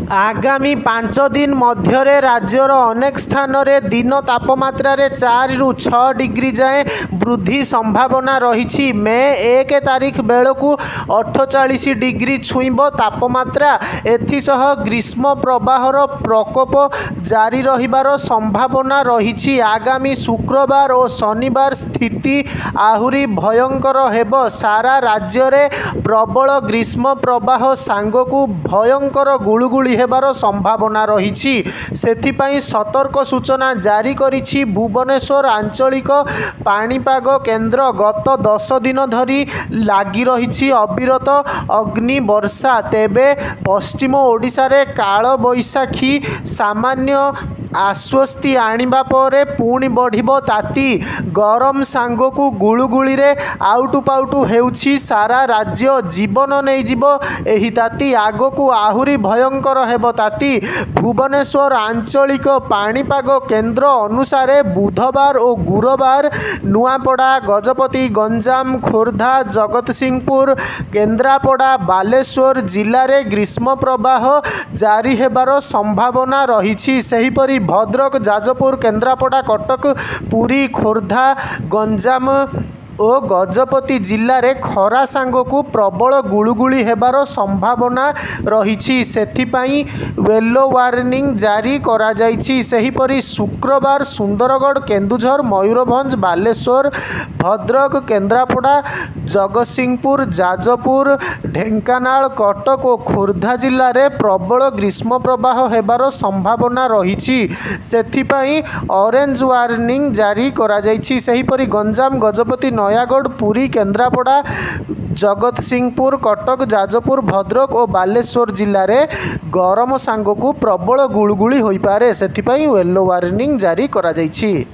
आगामी 5 दिन मध्य राज्यर अनेक स्थान में दिन तापमात्रा 4 ରୁ 6 डिग्री जाए वृद्धि संभावना रही। मे 1 तारिख बेलू 48 डिग्री छुईब तापमात्रा। एथिसह ग्रीष्म प्रवाहर प्रकोप जारी रहिबार संभावना रही। आगामी शुक्रवार और शनिवार स्थिति आहुरी भयंकर हेब। सारा राज्य में प्रबल ग्रीष्म प्रवाह सांगकु भयंकर गुळुगुळी हेबार संभावना रही। सेथिपाई सतर्क सूचना जारी करिछि भुवनेश्वर आंचलिक पाणीपाग केन्द्र। गत 10 दिन धरी लागी रही अविरत अग्नि वर्षा। तेबे पश्चिम ओडिशा रे काल बैशाखी सामान्य आश्वस्ति आनिबा परे पुणी बढ़िबो ताती। गरम सांगकु गुळुगुळी रे आउटु पाउटु हेउछि सारा राज्य। जीवन नहीं जीवो एही ताती। आगकु आहुरी भयंकर हेबो ताती। भुवनेश्वर आंचलिक पाणीपाग केन्द्र अनुसार बुधवार और गुरुवार नुआपड़ा, गजपति, गंजाम, खोर्धा, जगतसिंहपुर, केन्द्रापड़ा, बालेश्वर जिले में ग्रीष्म प्रवाह जारी हेबार संभावना रही। सेहीपरि भद्रक, जाजपुर, केन्द्रापड़ा, कटक, पुरी, खोर्धा, गंजाम और गजपति जिले में खरा सांगकु प्रबल गुळुगुळी हेबार संभावना रही। सेथिपाई येलो वार्निंग जारी करा जायछि। सेहीपरि शुक्रवार सुंदरगढ़, केन्दुझर, मयूरभंज, बालेश्वर, भद्रक, केन्द्रापड़ा, जगतसिंहपुर, जाजपुर, ढेंकानाल, कटक और खोर्धा जिले में प्रबल ग्रीष्म प्रवाह हेबार संभावना रही। सेथिपाई ऑरेंज वार्निंग जारी करा जायछि। सेहीपरि गंजाम, गजपति, नयागढ़, पुरी, केन्द्रापड़ा, जगतसिंहपुर, कटक, जाजपुर, भद्रक और बालेश्वर जिले में गरम सांगकु प्रबल गुळुगुळी होई पारे। सेथिपाई येलो वार्निंग जारी करा जायछि।